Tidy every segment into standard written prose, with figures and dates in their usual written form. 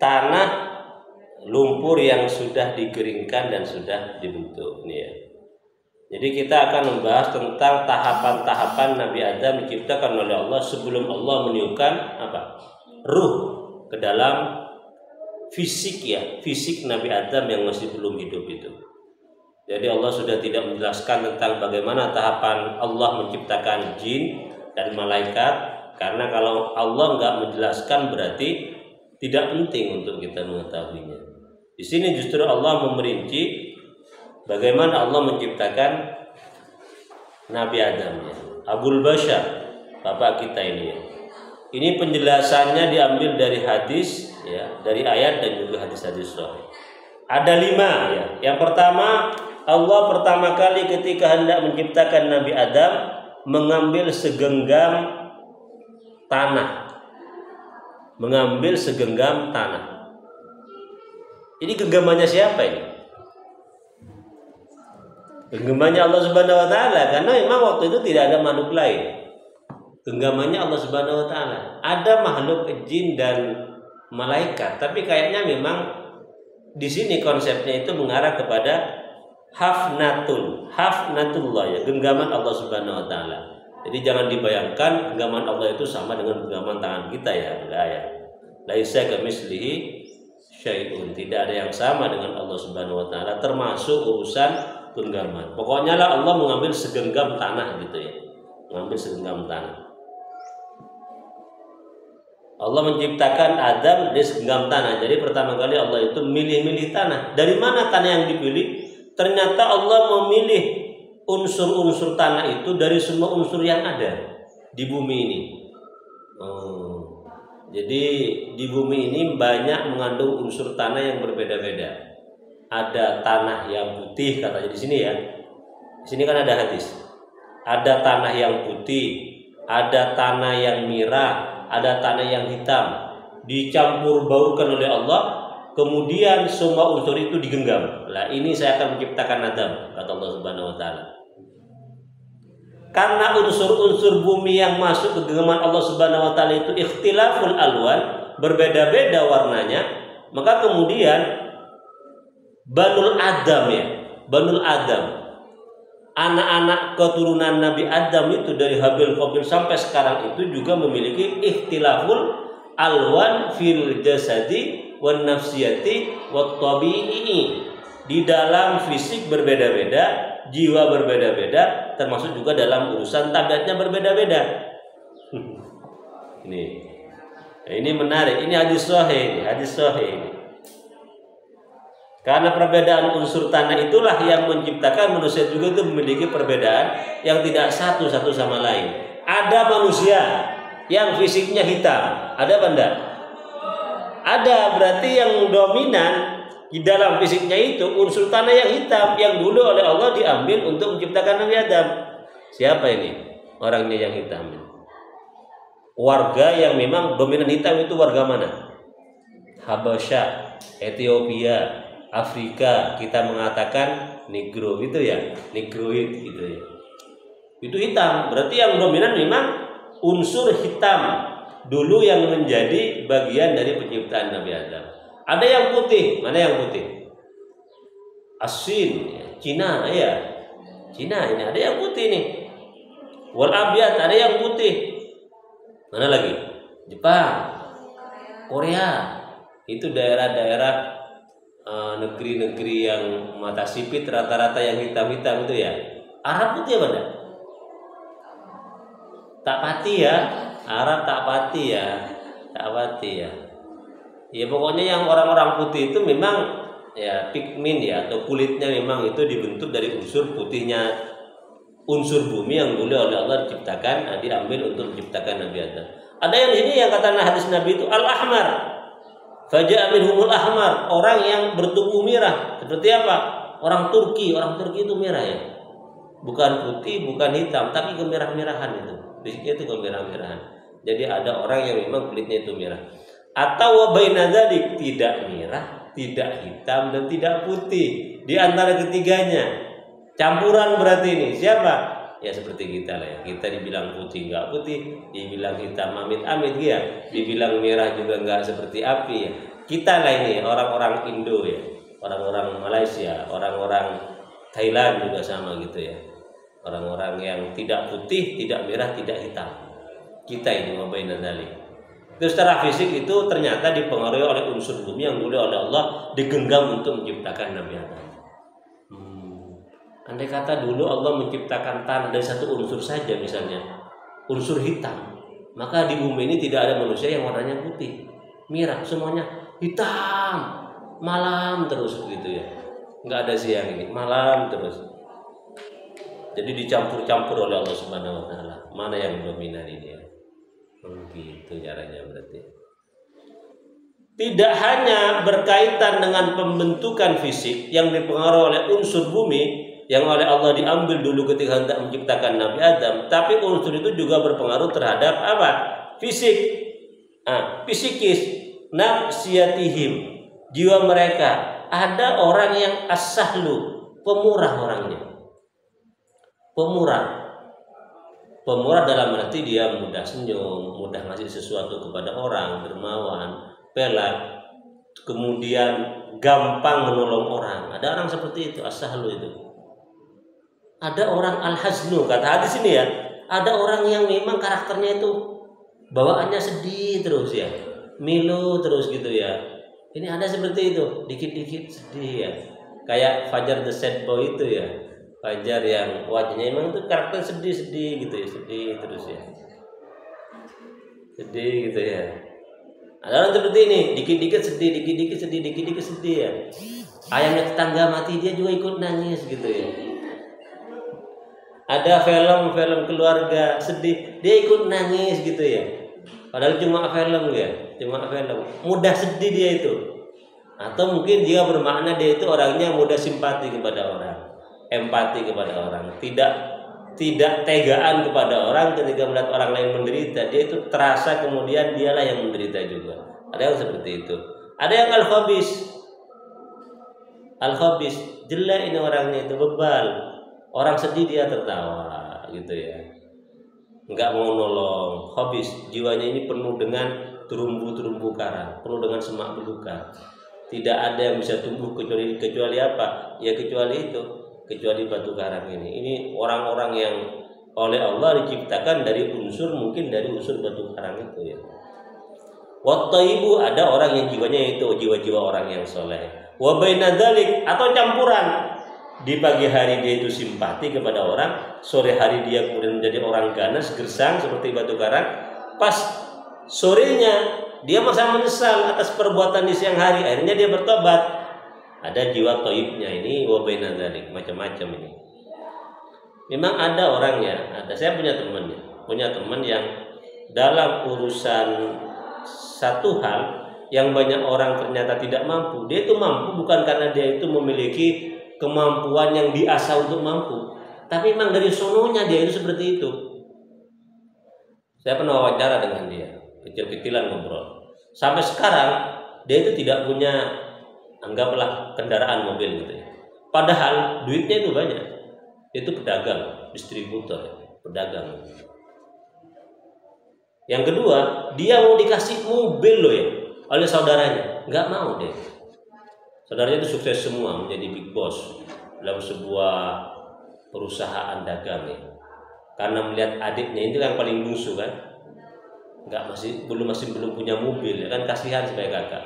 tanah lumpur yang sudah dikeringkan dan sudah dibentuk ini ya. Jadi kita akan membahas tentang tahapan-tahapan Nabi Adam diciptakan oleh Allah sebelum Allah meniupkan ruh ke dalam fisik Nabi Adam yang masih belum hidup itu. Jadi Allah sudah tidak menjelaskan tentang bagaimana tahapan Allah menciptakan jin dan malaikat, karena kalau Allah nggak menjelaskan berarti tidak penting untuk kita mengetahuinya. Di sini justru Allah memerinci bagaimana Allah menciptakan Nabi Adam ya. Abul Bashar, bapak kita ini ya. Ini penjelasannya diambil dari hadis ya, dari ayat dan juga hadis-hadis sahih. Ada 5 ya. Yang pertama, Allah pertama kali ketika hendak menciptakan Nabi Adam mengambil segenggam tanah. Mengambil segenggam tanah. Ini genggamannya siapa ini? Genggamannya Allah Subhanahu wa taala, karena memang waktu itu tidak ada makhluk lain. Genggamannya Allah Subhanahu wa taala. Ada makhluk jin dan malaikat, tapi kayaknya memang di sini konsepnya itu mengarah kepada hafnatullah ya, genggaman Allah Subhanahu wa taala. Jadi jangan dibayangkan genggaman Allah itu sama dengan genggaman tangan kita ya, enggak ya. Laisa kamitslihi syai'un, tidak ada yang sama dengan Allah Subhanahu wa taala termasuk urusan genggaman. Pokoknya lah Allah mengambil segenggam tanah gitu ya. Mengambil segenggam tanah. Allah menciptakan Adam di segenggam tanah. Jadi pertama kali Allah itu milih-milih tanah. Dari mana tanah yang dipilih? Ternyata Allah memilih unsur-unsur tanah itu dari semua unsur yang ada di bumi ini. Jadi di bumi ini banyak mengandung unsur tanah yang berbeda-beda. Ada tanah yang putih katanya di sini ya. Di sini kan ada hadis. Ada tanah yang putih, ada tanah yang merah, ada tanah yang hitam. Dicampur baurkan oleh Allah, kemudian semua unsur itu digenggam. Lah ini saya akan menciptakan Adam, kata Allah Subhanahu wa taala. Karena unsur-unsur bumi yang masuk ke genggaman Allah Subhanahu wa taala itu ikhtilaful alwan, berbeda-beda warnanya, maka kemudian Banul Adam ya, Banul Adam, anak-anak keturunan Nabi Adam itu dari Habil Qabil sampai sekarang itu juga memiliki ikhtilaful alwan fil jasadi wan nafsiyati wat tabi'i. Di dalam fisik berbeda-beda, jiwa berbeda-beda, termasuk juga dalam urusan tabiatnya berbeda-beda. Ini menarik. Ini hadis sahih, hadis sahih. Karena perbedaan unsur tanah itulah yang menciptakan manusia juga itu memiliki perbedaan yang tidak satu sama lain. Ada manusia yang fisiknya hitam, ada apa enggak? Ada, berarti yang dominan di dalam fisiknya itu unsur tanah yang hitam yang dulu oleh Allah diambil untuk menciptakan Nabi Adam. Siapa ini orangnya yang hitam? Warga yang memang dominan hitam itu warga mana? Habasyah, Ethiopia, Afrika, kita mengatakan Negro gitu ya, Negroid gitu ya. Itu hitam, berarti yang dominan memang unsur hitam dulu yang menjadi bagian dari penciptaan Nabi Adam. Ada yang putih, mana yang putih? Asin, Cina ya, Cina ini ada yang putih nih. Wal abyad ada yang putih. Mana lagi? Jepang, Korea, itu daerah-daerah negeri-negeri yang mata sipit rata-rata yang hitam-hitam itu ya. Arab putih mana? Tak pati ya, Arab tak pati ya, tak pati ya. Ya pokoknya yang orang-orang putih itu memang ya pigmen ya, atau kulitnya memang itu dibentuk dari unsur putihnya unsur bumi yang dulu oleh Allah diciptakan, diambil untuk menciptakan Nabi Adam. Ada yang ini yang kata hadis Nabi itu al-ahmar. Faja'a minhumul ahmar, orang yang bertubuh merah. Seperti apa? Orang Turki itu merah ya. Bukan putih, bukan hitam, tapi kemerah-merahan itu. Fisiknya itu kemerah-merahan. Jadi ada orang yang memang kulitnya itu merah. Atau wabaina dzalik, tidak merah, tidak hitam dan tidak putih. Di antara ketiganya campuran berarti ini. Siapa? ya seperti kita lah ya. Kita dibilang putih nggak putih, dibilang hitam amit-amit ya, dibilang merah juga nggak seperti api ya. Kita lah ini orang-orang Indo ya, orang-orang Malaysia, orang-orang Thailand juga sama gitu ya. Orang-orang yang tidak putih, tidak merah, tidak hitam. Kita ini mabaina dzalik. Terus secara fisik itu ternyata dipengaruhi oleh unsur bumi yang oleh Allah digenggam untuk menciptakan Nabi Adam. Andai kata dulu Allah menciptakan tanah dari satu unsur saja misalnya, unsur hitam, maka di bumi ini tidak ada manusia yang warnanya putih, merah, semuanya hitam, malam terus gitu ya. Nggak ada siang ini, malam terus. Jadi dicampur-campur oleh Allah Subhanahu wa taala. Mana yang dominan ini ya? Begitu caranya berarti. Tidak hanya berkaitan dengan pembentukan fisik yang dipengaruhi oleh unsur bumi yang oleh Allah diambil dulu ketika hendak menciptakan Nabi Adam, tapi unsur itu juga berpengaruh terhadap apa? Fisik. Fisikis, nafsiyatihim, jiwa mereka. Ada orang yang as-sahlu, pemurah orangnya. Pemurah dalam arti dia mudah senyum, mudah ngasih sesuatu kepada orang, dermawan, pelak, kemudian gampang menolong orang. Ada orang seperti itu, as-sahlu itu. Ada orang al-haznu, kata hadis ini ya. Ada orang yang memang karakternya itu bawaannya sedih terus ya, milu terus gitu ya. Ini ada seperti itu, dikit-dikit sedih ya. Kayak Fajar the Sad Boy itu ya. Fajar yang wajahnya emang itu karakter sedih-sedih gitu ya, sedih terus ya. Sedih gitu ya. Ada orang seperti ini, dikit-dikit sedih, dikit-dikit sedih, dikit-dikit sedih ya. Ayamnya tetangga mati dia juga ikut nangis gitu ya. Ada film keluarga sedih, dia ikut nangis gitu ya. Padahal cuma film ya, cuma film. Mudah sedih dia itu. Atau mungkin dia bermakna dia itu orangnya mudah simpati kepada orang, empati kepada orang, tidak tegaan kepada orang ketika melihat orang lain menderita. Dia itu terasa kemudian dialah yang menderita juga. Ada yang seperti itu. Ada yang al-khabis, jelek ini orangnya itu, bebal. Orang sedih dia tertawa gitu ya, nggak mau nolong. Khabis, jiwanya ini penuh dengan terumbu-terumbu karang, penuh dengan semak belukar. Tidak ada yang bisa tumbuh kecuali apa? Ya kecuali itu, kecuali batu karang ini. Ini orang-orang yang oleh Allah diciptakan dari unsur, mungkin dari unsur batu karang itu ya. Wattaibu, ada orang yang jiwanya itu jiwa-jiwa orang yang soleh. Wa baina dzalik, atau campuran. Di pagi hari dia itu simpati kepada orang, sore hari dia kemudian menjadi orang ganas, gersang seperti batu karang. Pas sorenya dia masa menyesal atas perbuatan di siang hari, akhirnya dia bertobat. Ada jiwa thayyibnya ini, wa baina dzalik, macam-macam ini. Memang ada orangnya, saya punya teman yang dalam urusan satu hal yang banyak orang ternyata tidak mampu, dia itu mampu bukan karena dia itu memiliki kemampuan yang diasah untuk mampu, tapi memang dari sononya dia itu seperti itu. Saya pernah wawancara dengan dia, kecil-kecilan ngobrol. Sampai sekarang dia itu tidak punya, anggaplah kendaraan mobil gitu ya. Padahal duitnya itu banyak. Itu pedagang, distributor, pedagang. Yang kedua, dia mau dikasih mobil loh ya oleh saudaranya, nggak mau deh. Saudaranya itu sukses semua, menjadi big boss dalam sebuah perusahaan dagang ya. Karena melihat adiknya itu yang paling bungsu kan, masih belum punya mobil ya kan, kasihan sebagai kakak.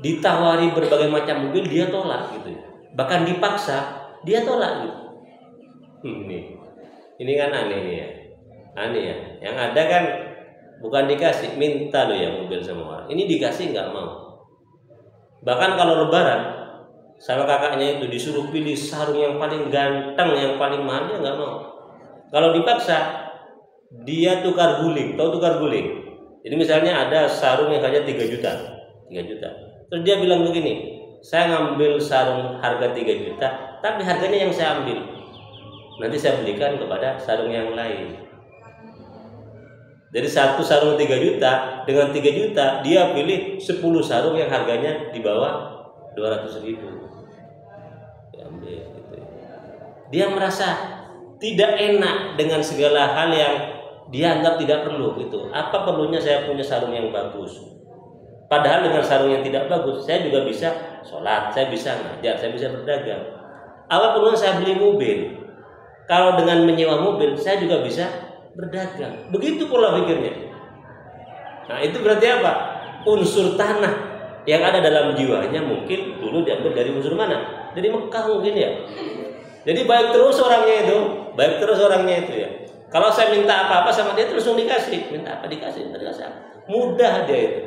Ditawari berbagai macam mobil dia tolak gitu, bahkan dipaksa dia tolak gitu. Ini kan aneh ya, Yang ada kan bukan dikasih, minta loh ya mobil sama orang. Ini dikasih nggak mau. Bahkan kalau lebaran sama kakaknya itu disuruh pilih sarung yang paling ganteng, yang paling mahal, dia nggak mau. Kalau dipaksa, dia tukar guling. Tahu tukar guling? Jadi misalnya ada sarung yang harganya 3 juta. Terus dia bilang begini, saya ngambil sarung harga 3 juta, tapi harganya yang saya ambil, nanti saya belikan kepada sarung yang lain. Jadi satu sarung 3 juta, dengan 3 juta dia pilih 10 sarung yang harganya di bawah 200.000. Diambil gitu. Dia merasa tidak enak dengan segala hal yang dia anggap tidak perlu gitu. Apa perlunya saya punya sarung yang bagus? Padahal dengan sarung yang tidak bagus, saya juga bisa sholat, saya bisa ngajar, saya bisa berdagang. Apa perlunya saya beli mobil? Kalau dengan menyewa mobil, saya juga bisa berdagang. Begitu pola pikirnya. Nah, itu berarti apa? Unsur tanah yang ada dalam jiwanya mungkin dulu diambil dari unsur mana? Dari Mekah mungkin ya. Jadi baik terus orangnya itu, ya. Kalau saya minta apa-apa sama dia terus dikasih, minta apa dikasih, mudah dia itu.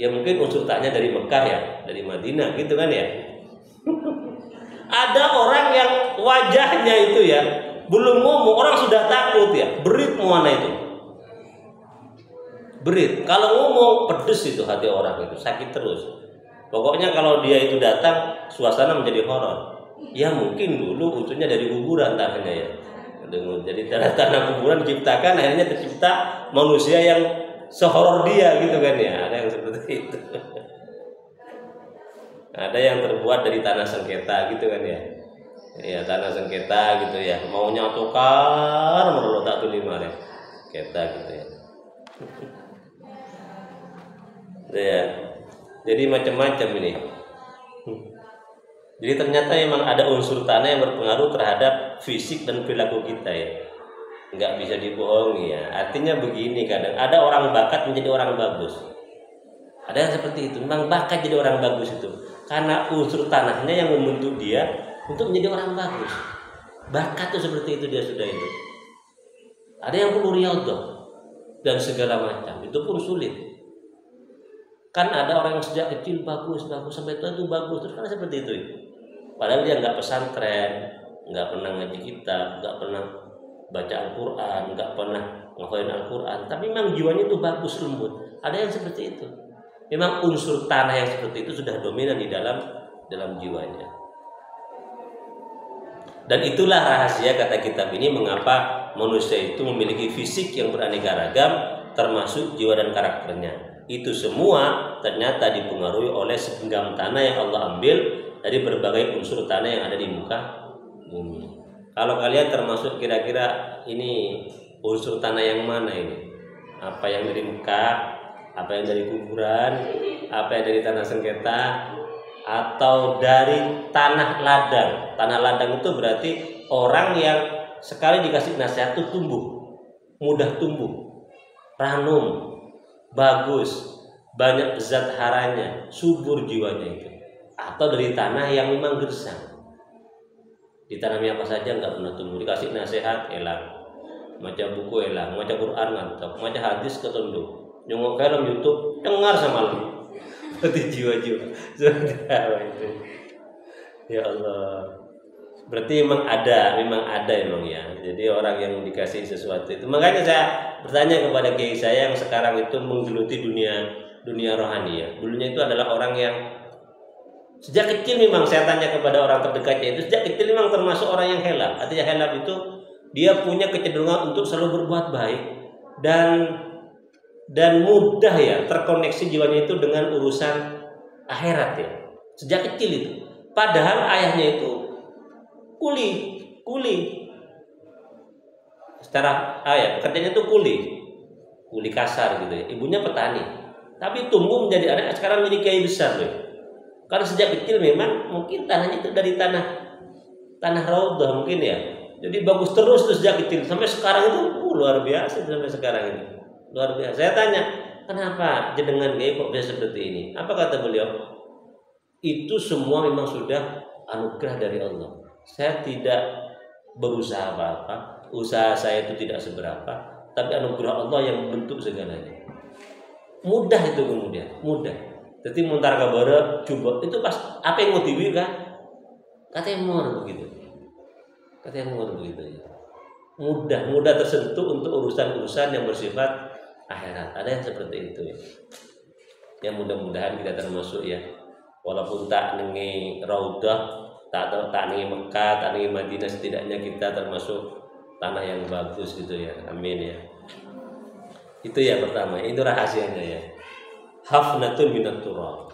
Ya mungkin unsur tanahnya dari Mekah ya, dari Madinah gitu kan ya. Ada orang yang wajahnya itu ya, belum ngomong orang sudah takut ya, berit mana itu. Berit, kalau ngomong pedes itu hati orang itu, sakit terus. Pokoknya kalau dia itu datang, suasana menjadi horor. Ya mungkin dulu ujungnya dari kuburan tanahnya ya. Jadi tanah kuburan diciptakan, akhirnya tercipta manusia yang sehoror dia gitu kan ya. Ada yang seperti itu. Ada yang terbuat dari tanah sengketa gitu kan ya. Ya tanah sengketa gitu ya. Maunya tukar menurut tak tulima ya. Sengketa gitu ya. Ya. Jadi macam-macam ini. Jadi ternyata memang ada unsur tanah yang berpengaruh terhadap fisik dan perilaku kita ya. Nggak bisa dibohongi ya. Artinya begini, kadang ada orang bakat menjadi orang bagus. Ada yang seperti itu, memang bakat jadi orang bagus itu. Karena unsur tanahnya yang membentuk dia untuk menjadi orang bagus. Bakat itu seperti itu dia sudah itu. Ada yang perlu riyadhah dan segala macam, itu pun sulit. Kan ada orang yang sejak kecil bagus sampai tua itu bagus, terus kan seperti itu. Padahal dia nggak pesantren, nggak pernah ngaji kitab, nggak pernah baca Al-Quran, nggak pernah ngafalin Al-Quran, tapi memang jiwanya itu bagus, lembut. Ada yang seperti itu. Memang unsur tanah yang seperti itu sudah dominan di dalam jiwanya. Dan itulah rahasia kata kitab ini mengapa manusia itu memiliki fisik yang beraneka ragam, termasuk jiwa dan karakternya. Itu semua ternyata dipengaruhi oleh segenggam tanah yang Allah ambil dari berbagai unsur tanah yang ada di muka bumi. Kalau kalian termasuk kira-kira ini unsur tanah yang mana ini? Apa yang dari Mekah, apa yang dari kuburan, apa yang dari tanah sengketa, atau dari tanah ladang? Tanah ladang itu berarti orang yang sekali dikasih nasihat itu tumbuh, mudah tumbuh, ranum, bagus, banyak zat haranya, subur jiwanya itu. Atau dari tanah yang memang gersang, ditanami apa saja nggak pernah tumbuh, dikasih nasihat elang, baca buku elang, baca Quran ngantuk, baca hadis ketunduk, nyungok film YouTube dengar sama lu. Seperti jiwa-jiwa seperti apa itu. Ya Allah, berarti memang ada ya. Jadi orang yang dikasih sesuatu itu, makanya saya bertanya kepada kiai saya yang sekarang itu menggeluti dunia rohani ya. Dulunya itu adalah orang yang sejak kecil, memang saya tanya kepada orang terdekatnya itu, sejak kecil memang termasuk orang yang helak. Artinya helak itu dia punya kecenderungan untuk selalu berbuat baik dan mudah ya terkoneksi jiwanya itu dengan urusan akhirat ya. Sejak kecil itu. Padahal ayahnya itu kuli. Secara pekerjaannya itu kuli kasar gitu ya. Ibunya petani. Tapi tumbuh menjadi anak sekarang menjadi kiai besar loh. Karena sejak kecil memang mungkin tanahnya itu dari tanah raudhah mungkin ya. Jadi bagus terus sejak kecil sampai sekarang itu luar biasa sampai sekarang ini. Luar biasa. Saya tanya, kenapa jenengan kiai kok bisa seperti ini? Apa kata beliau? Itu semua memang sudah anugerah dari Allah. Saya tidak berusaha apa-apa. Usaha saya itu tidak seberapa, tapi anugerah Allah yang membentuk segalanya. Mudah itu kemudian, mudah. Jadi muntar kabara coba itu pas apa yang mau diwi kan? Katanya mau begitu. Ya. Mudah tersentuh untuk urusan-urusan yang bersifat akhirat. Ada yang seperti itu ya. Yang mudah-mudahan kita termasuk ya. Walaupun tak nengi Raudhah, tak nengi Mekah, tak nengi Madinah, setidaknya kita termasuk tanah yang bagus gitu ya. Amin ya. Itu ya pertama, itu rahasianya ya. Hafnatun minat turab.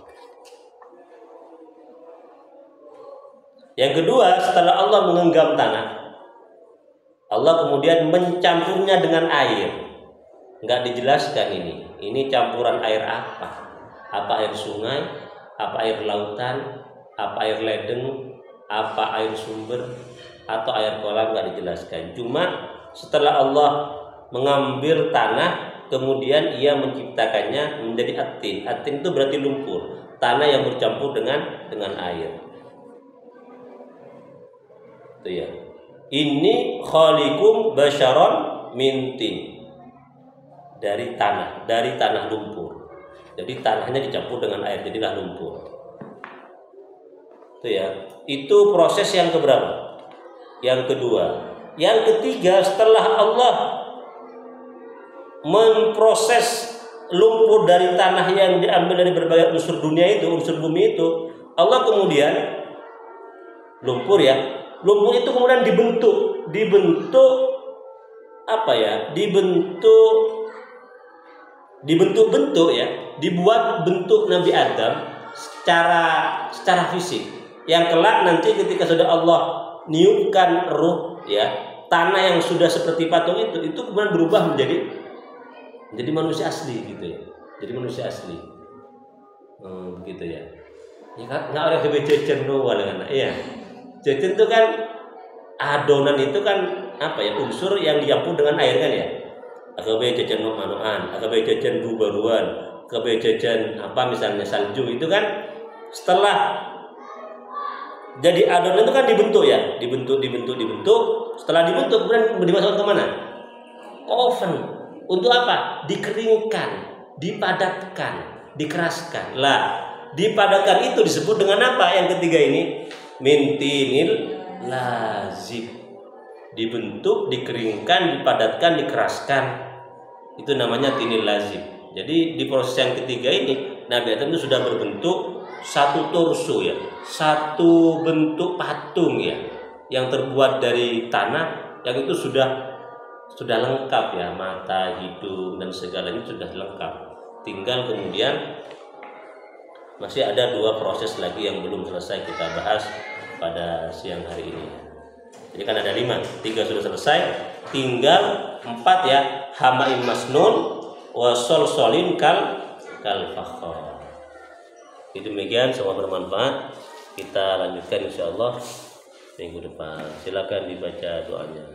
Yang kedua, setelah Allah menggenggam tanah, Allah kemudian mencampurnya dengan air. Nggak dijelaskan ini. Ini campuran air apa? Apa air sungai? Apa air lautan? Apa air ledeng? Apa air sumber? Atau air kolam? Nggak dijelaskan. Cuma setelah Allah mengambil tanah, kemudian ia menciptakannya menjadi atin. Atin itu berarti lumpur, tanah yang bercampur dengan air. Itu ya. Ini khaliqum basyaron mintin, dari tanah lumpur. Jadi tanahnya dicampur dengan air jadilah lumpur. Itu ya. Itu proses yang keberapa? Yang kedua. Yang ketiga, setelah Allah memproses lumpur dari tanah yang diambil dari berbagai unsur dunia itu, unsur bumi itu, Allah kemudian lumpur ya, lumpur itu kemudian dibentuk apa ya, dibentuk ya, dibuat bentuk Nabi Adam secara fisik, yang kelak nanti ketika sudah Allah niupkan ruh ya, tanah yang sudah seperti patung itu kemudian berubah menjadi manusia asli gitu ya. Jadi manusia asli. Begitu ya. Ya kan nggak oleh kebejajan doang dengan iya. Jajan itu kan adonan itu kan apa ya, unsur yang dicampur dengan air kan ya. Agabe jajan manoan, agabe jajan bubaruan, agabe jajan apa misalnya salju itu kan setelah jadi adonan itu kan dibentuk ya, dibentuk. Setelah dibentuk kemudian dimasukkan ke mana? Oven. Untuk apa? Dikeringkan, dipadatkan, dikeraskan. Lah, dipadatkan itu disebut dengan apa? Yang ketiga ini mintinil lazib. Dibentuk, dikeringkan, dipadatkan, dikeraskan. Itu namanya tinil lazib. Jadi di proses yang ketiga ini Nabi Adam itu sudah berbentuk satu torso ya, satu bentuk patung ya, yang terbuat dari tanah, yang itu sudah lengkap ya, mata, hidung dan segalanya sudah lengkap. Tinggal kemudian masih ada 2 proses lagi yang belum selesai kita bahas pada siang hari ini. Jadi kan ada 5, 3 sudah selesai, tinggal 4 ya, hamaim masnun wasol solin kal fakhor. Itu demikian, semoga bermanfaat. Kita lanjutkan insyaallah minggu depan. Silakan dibaca doanya.